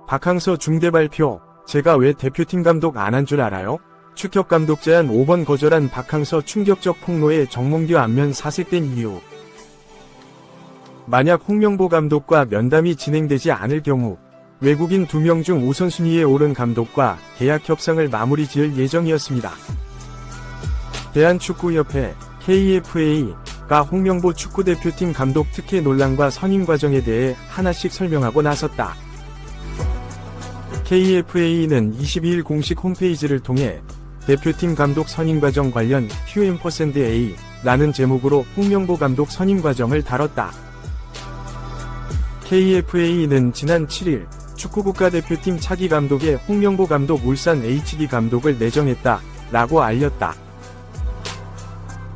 박항서 중대 발표. 제가 왜 대표팀 감독 안 한 줄 알아요? 축협 감독 제안 5번 거절한 박항서 충격적 폭로에 정몽규 안면 사색된 이유. 만약 홍명보 감독과 면담이 진행되지 않을 경우 외국인 2명 중 우선순위에 오른 감독과 계약 협상을 마무리 지을 예정이었습니다. 대한축구협회 KFA가 홍명보 축구대표팀 감독 특혜 논란과 선임 과정에 대해 하나씩 설명하고 나섰다. KFA는 22일 공식 홈페이지를 통해 대표팀 감독 선임 과정 관련 Q&A라는 제목으로 홍명보 감독 선임 과정을 다뤘다. KFA는 지난 7일 축구국가대표팀 차기 감독에 홍명보 감독 울산 HD 감독을 내정했다 라고 알렸다.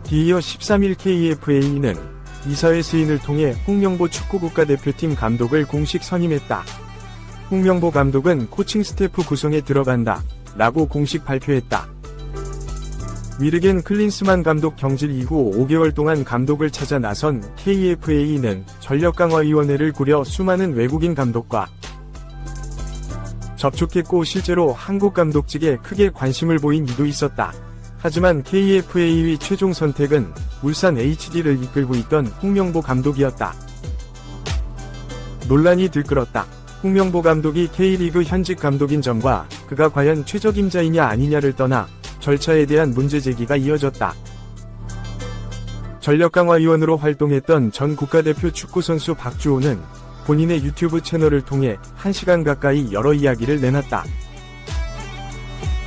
뒤이어 13일 KFA는 이사회 스인을 통해 홍명보 축구국가대표팀 감독을 공식 선임했다. 홍명보 감독은 코칭 스태프 구성에 들어간다 라고 공식 발표했다. 위르겐 클린스만 감독 경질 이후 5개월 동안 감독을 찾아 나선 KFA는 전력강화위원회를 꾸려 수많은 외국인 감독과 접촉했고 실제로 한국 감독직에 크게 관심을 보인 이도 있었다. 하지만 KFA의 최종 선택은 울산 HD를 이끌고 있던 홍명보 감독이었다. 논란이 들끓었다. 홍명보 감독이 K리그 현직 감독인 점과 그가 과연 최적임자이냐 아니냐를 떠나 절차에 대한 문제 제기가 이어졌다. 전력강화위원으로 활동했던 전 국가대표 축구선수 박주호는 본인의 유튜브 채널을 통해 1시간 가까이 여러 이야기를 내놨다.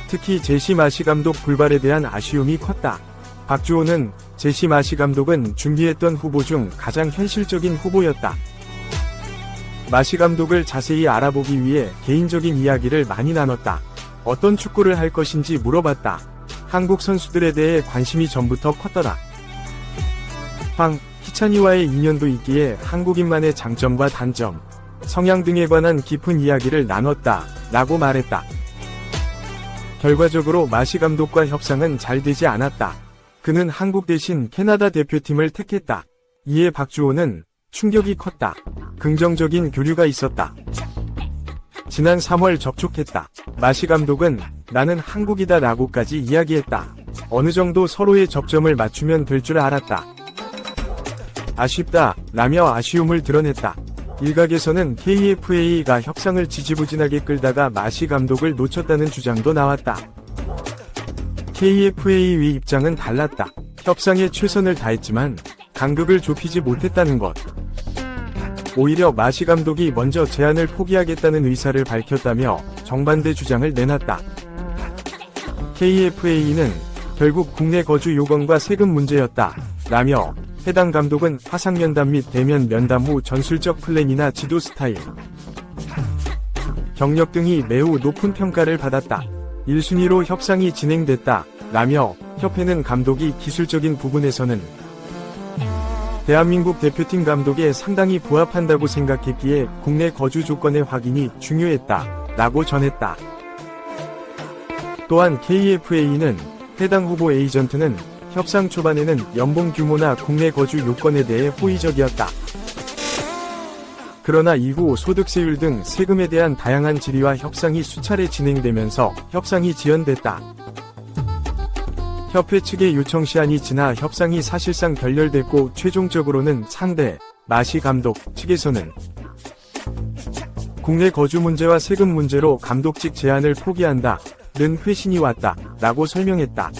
특히 제시 마시 감독 불발에 대한 아쉬움이 컸다. 박주호는 제시 마시 감독은 준비했던 후보 중 가장 현실적인 후보였다. 마시 감독을 자세히 알아보기 위해 개인적인 이야기를 많이 나눴다. 어떤 축구를 할 것인지 물어봤다. 한국 선수들에 대해 관심이 전부터 컸더라. 희찬이와의 인연도 있기에 한국인만의 장점과 단점, 성향 등에 관한 깊은 이야기를 나눴다 라고 말했다. 결과적으로 마시 감독과 협상은 잘 되지 않았다. 그는 한국 대신 캐나다 대표팀을 택했다. 이에 박주호는 충격이 컸다. 긍정적인 교류가 있었다. 지난 3월 접촉했다. 마시 감독은 나는 한국이다 라고까지 이야기했다. 어느 정도 서로의 접점을 맞추면 될 줄 알았다. 아쉽다 라며 아쉬움을 드러냈다. 일각에서는 KFA가 협상을 지지부진하게 끌다가 마시 감독을 놓쳤다는 주장도 나왔다. KFA의 입장은 달랐다. 협상에 최선을 다했지만 간극을 좁히지 못했다는 것. 오히려 마시 감독이 먼저 제안을 포기하겠다는 의사를 밝혔다며 정반대 주장을 내놨다. KFA는 결국 국내 거주 요건과 세금 문제였다 라며 해당 감독은 화상 면담 및 대면 면담 후 전술적 플랜이나 지도 스타일, 경력 등이 매우 높은 평가를 받았다. 1순위로 협상이 진행됐다 라며 협회는 감독이 기술적인 부분에서는 대한민국 대표팀 감독에 상당히 부합한다고 생각했기에 국내 거주 조건의 확인이 중요했다 라고 전했다. 또한 KFA는 해당 후보 에이전트는 협상 초반에는 연봉 규모나 국내 거주 요건에 대해 호의적이었다. 그러나 이후 소득세율 등 세금에 대한 다양한 질의와 협상이 수차례 진행되면서 협상이 지연됐다. 협회 측의 요청 시한이 지나 협상이 사실상 결렬됐고 최종적으로는 상대 마시 감독 측에서는 국내 거주 문제와 세금 문제로 감독직 제안을 포기한다는 회신이 왔다 라고 설명했다.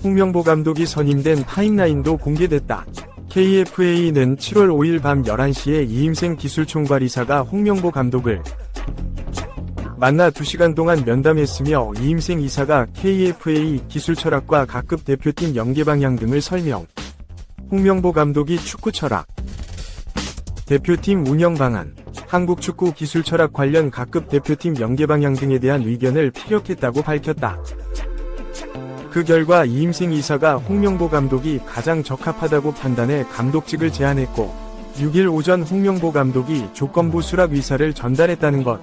홍명보 감독이 선임된 타임라인도 공개됐다. KFA는 7월 5일 밤 11시에 이임생 기술총괄이사가 홍명보 감독을 만나 2시간 동안 면담했으며 이임생 이사가 KFA 기술 철학과 각급 대표팀 연계 방향 등을 설명. 홍명보 감독이 축구 철학, 대표팀 운영 방안, 한국 축구 기술 철학 관련 각급 대표팀 연계 방향 등에 대한 의견을 피력했다고 밝혔다. 그 결과 이임생 이사가 홍명보 감독이 가장 적합하다고 판단해 감독직을 제안했고 6일 오전 홍명보 감독이 조건부 수락 의사를 전달했다는 것.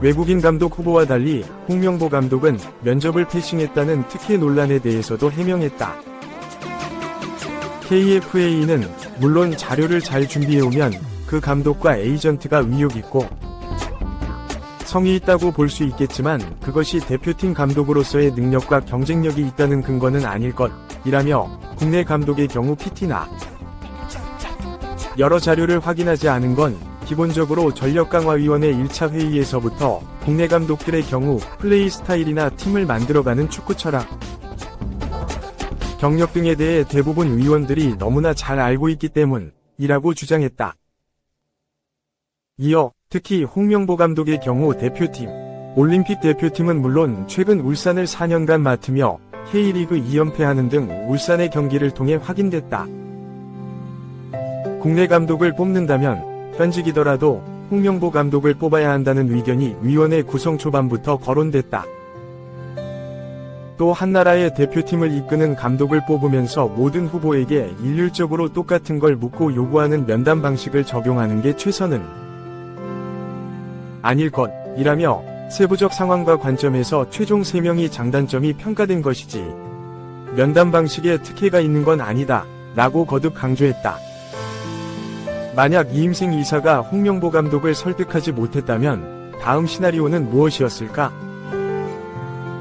외국인 감독 후보와 달리 홍명보 감독은 면접을 패싱했다는 특혜 논란에 대해서도 해명했다. KFA는 물론 자료를 잘 준비해오면 그 감독과 에이전트가 의욕 있고 성의 있다고 볼 수 있겠지만 그것이 대표팀 감독으로서의 능력과 경쟁력이 있다는 근거는 아닐 것이라며 국내 감독의 경우 PT나 여러 자료를 확인하지 않은 건 기본적으로 전력강화위원회 1차 회의에서부터 국내 감독들의 경우 플레이 스타일이나 팀을 만들어가는 축구 철학, 경력 등에 대해 대부분 위원들이 너무나 잘 알고 있기 때문이라고 주장했다. 이어 특히 홍명보 감독의 경우 대표팀, 올림픽 대표팀은 물론 최근 울산을 4년간 맡으며 K리그 2연패하는 등 울산의 경기를 통해 확인됐다. 국내 감독을 뽑는다면 현직이더라도 홍명보 감독을 뽑아야 한다는 의견이 위원회 구성 초반부터 거론됐다. 또 한 나라의 대표팀을 이끄는 감독을 뽑으면서 모든 후보에게 일률적으로 똑같은 걸 묻고 요구하는 면담 방식을 적용하는 게 최선은 아닐 것이라며 세부적 상황과 관점에서 최종 3명이 장단점이 평가된 것이지 면담 방식에 특혜가 있는 건 아니다 라고 거듭 강조했다. 만약 이임생 이사가 홍명보 감독을 설득하지 못했다면 다음 시나리오는 무엇이었을까?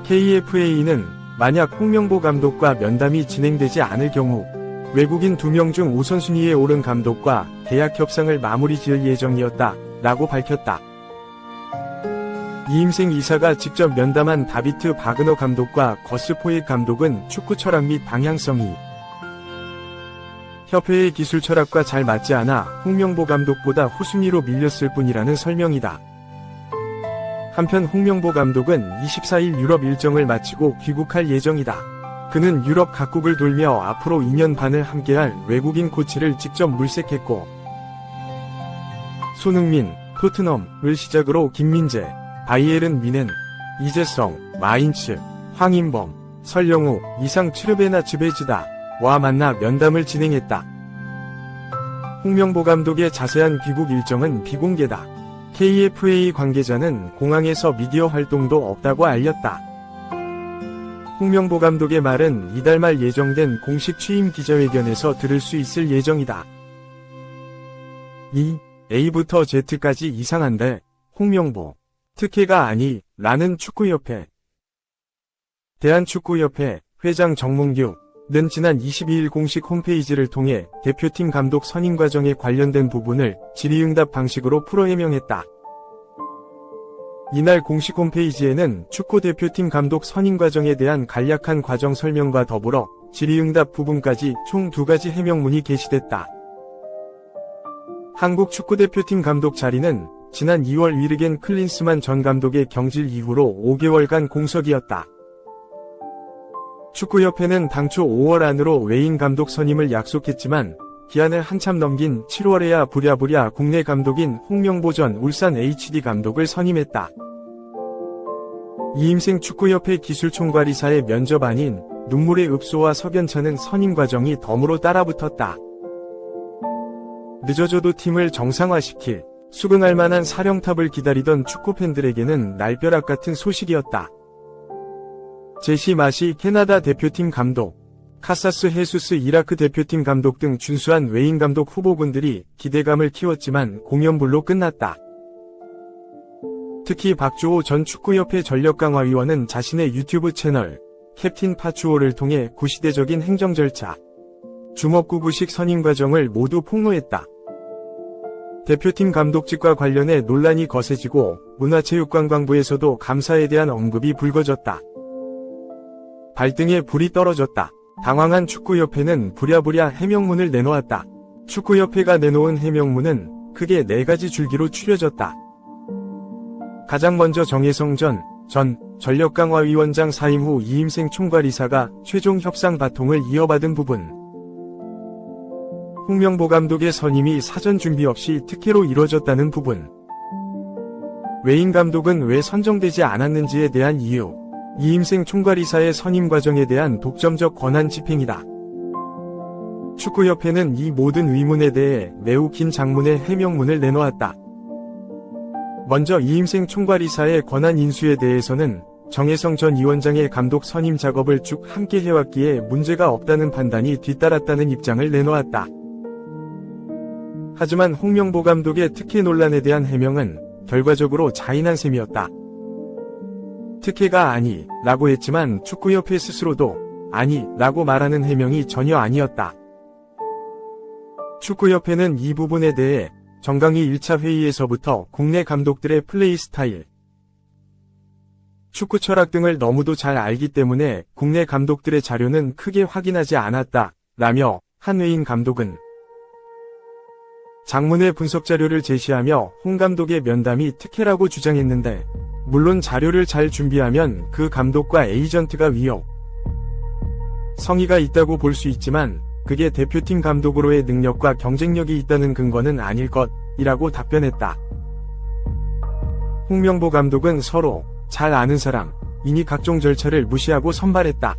KFA는 만약 홍명보 감독과 면담이 진행되지 않을 경우 외국인 2명 중 우선순위에 오른 감독과 계약 협상을 마무리 지을 예정이었다 라고 밝혔다. 이임생 이사가 직접 면담한 다비트 바그너 감독과 거스 포옒 감독은 축구 철학 및 방향성이 협회의 기술 철학과 잘 맞지 않아 홍명보 감독보다 후순위로 밀렸을 뿐이라는 설명이다. 한편 홍명보 감독은 24일 유럽 일정을 마치고 귀국할 예정이다. 그는 유럽 각국을 돌며 앞으로 2년 반을 함께할 외국인 코치를 직접 물색했고 손흥민, 토트넘을 시작으로 김민재, 바이에른 뮌헨, 이재성, 마인츠, 황인범, 설영우, 이상 츠르베나 츠베지다와 만나 면담을 진행했다. 홍명보 감독의 자세한 귀국 일정은 비공개다. KFA 관계자는 공항에서 미디어 활동도 없다고 알렸다. 홍명보 감독의 말은 이달 말 예정된 공식 취임 기자회견에서 들을 수 있을 예정이다. A부터 Z까지 이상한데 홍명보 특혜가 아니 라는 축구협회. 대한축구협회 회장 정몽규는 지난 22일 공식 홈페이지를 통해 대표팀 감독 선임 과정에 관련된 부분을 질의응답 방식으로 풀어 해명했다. 이날 공식 홈페이지에는 축구 대표팀 감독 선임 과정에 대한 간략한 과정 설명과 더불어 질의응답 부분까지 총 2가지 해명문이 게시됐다. 한국 축구대표팀 감독 자리는 지난 2월 위르겐 클린스만 전 감독의 경질 이후로 5개월간 공석이었다. 축구협회는 당초 5월 안으로 외인 감독 선임을 약속했지만 기한을 한참 넘긴 7월에야 부랴부랴 국내 감독인 홍명보 전 울산 HD 감독을 선임했다. 이임생 축구협회 기술총괄이사의 면접 아닌 눈물의 읍소와 석연찮은 선임 과정이 덤으로 따라붙었다. 늦어져도 팀을 정상화시킬 수긍할 만한 사령탑을 기다리던 축구팬들에게는 날벼락 같은 소식이었다. 제시 마시 캐나다 대표팀 감독, 카사스 헤수스 이라크 대표팀 감독 등 준수한 외인 감독 후보군들이 기대감을 키웠지만 공연불로 끝났다. 특히 박주호 전 축구협회 전력강화위원은 자신의 유튜브 채널 캡틴 파추오를 통해 구시대적인 행정 절차, 주먹구구식 선임 과정을 모두 폭로했다. 대표팀 감독직과 관련해 논란이 거세지고 문화체육관광부에서도 감사에 대한 언급이 불거졌다. 발등에 불이 떨어졌다. 당황한 축구협회는 부랴부랴 해명문을 내놓았다. 축구협회가 내놓은 해명문은 크게 4가지 줄기로 추려졌다. 가장 먼저 정혜성 전 전력강화위원장 사임 후 이임생 총괄이사가 최종 협상 바통을 이어받은 부분. 홍명보 감독의 선임이 사전 준비 없이 특혜로 이뤄졌다는 부분. 외인 감독은 왜 선정되지 않았는지에 대한 이유. 이임생 총괄이사의 선임 과정에 대한 독점적 권한 집행이다. 축구협회는 이 모든 의문에 대해 매우 긴 장문의 해명문을 내놓았다. 먼저 이임생 총괄이사의 권한 인수에 대해서는 정혜성 전 위원장의 감독 선임 작업을 쭉 함께 해왔기에 문제가 없다는 판단이 뒤따랐다는 입장을 내놓았다. 하지만 홍명보 감독의 특혜 논란에 대한 해명은 결과적으로 자인한 셈이었다. 특혜가 아니 라고 했지만 축구협회 스스로도 아니 라고 말하는 해명이 전혀 아니었다. 축구협회는 이 부분에 대해 정강희 1차 회의에서부터 국내 감독들의 플레이 스타일, 축구 철학 등을 너무도 잘 알기 때문에 국내 감독들의 자료는 크게 확인하지 않았다 라며 한외인 감독은 장문의 분석 자료를 제시하며 홍 감독의 면담이 특혜라고 주장했는데, 물론 자료를 잘 준비하면 그 감독과 에이전트가 위협, 성의가 있다고 볼 수 있지만 그게 대표팀 감독으로의 능력과 경쟁력이 있다는 근거는 아닐 것이라고 답변했다. 홍명보 감독은 서로 잘 아는 사람이니 각종 절차를 무시하고 선발했다.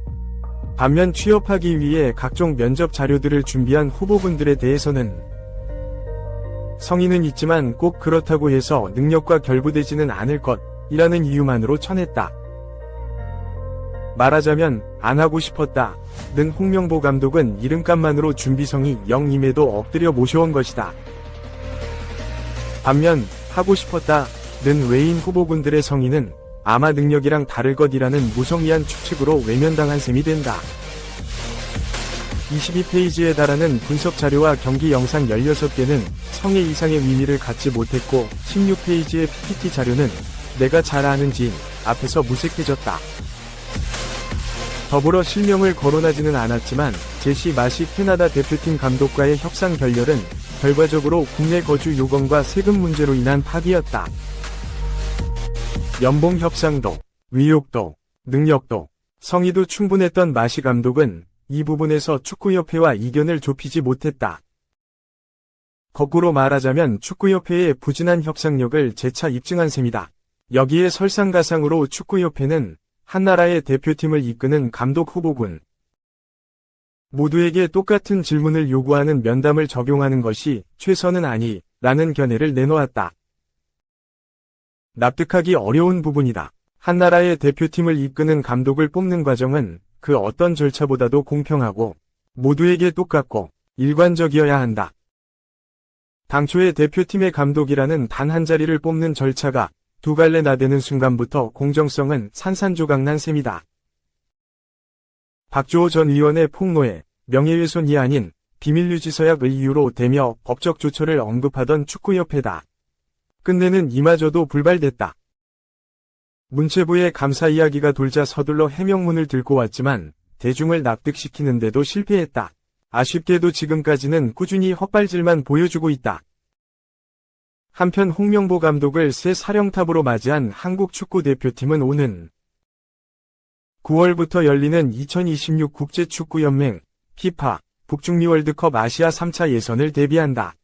반면 취업하기 위해 각종 면접 자료들을 준비한 후보군들에 대해서는 성의는 있지만 꼭 그렇다고 해서 능력과 결부되지는 않을 것이라는 이유만으로 쳐냈다. 말하자면 안 하고 싶었다는 홍명보 감독은 이름값만으로 준비성이 0임에도 엎드려 모셔온 것이다. 반면 하고 싶었다는 외인 후보군들의 성의는 아마 능력이랑 다를 것이라는 무성의한 추측으로 외면당한 셈이 된다. 22페이지에 달하는 분석 자료와 경기 영상 16개는 성의 이상의 의미를 갖지 못했고 16페이지의 PPT 자료는 내가 잘 아는 지인 앞에서 무색해졌다. 더불어 실명을 거론하지는 않았지만 제시 마시 캐나다 대표팀 감독과의 협상 결렬은 결과적으로 국내 거주 요건과 세금 문제로 인한 파기였다. 연봉 협상도, 의욕도, 능력도, 성의도 충분했던 마시 감독은 이 부분에서 축구협회와 이견을 좁히지 못했다. 거꾸로 말하자면 축구협회의 부진한 협상력을 재차 입증한 셈이다. 여기에 설상가상으로 축구협회는 한나라의 대표팀을 이끄는 감독 후보군 모두에게 똑같은 질문을 요구하는 면담을 적용하는 것이 최선은 아니라는 견해를 내놓았다. 납득하기 어려운 부분이다. 한나라의 대표팀을 이끄는 감독을 뽑는 과정은 그 어떤 절차보다도 공평하고 모두에게 똑같고 일관적이어야 한다. 당초에 대표팀의 감독이라는 단 한 자리를 뽑는 절차가 두 갈래 나대는 순간부터 공정성은 산산조각난 셈이다. 박주호 전 의원의 폭로에 명예훼손이 아닌 비밀유지 서약을 이유로 대며 법적 조처를 언급하던 축구협회다. 끝내는 이마저도 불발됐다. 문체부의 감사 이야기가 돌자 서둘러 해명문을 들고 왔지만 대중을 납득시키는데도 실패했다. 아쉽게도 지금까지는 꾸준히 헛발질만 보여주고 있다. 한편 홍명보 감독을 새 사령탑으로 맞이한 한국 축구대표팀은 오는 9월부터 열리는 2026 국제축구연맹 FIFA 북중미 월드컵 아시아 3차 예선을 대비한다.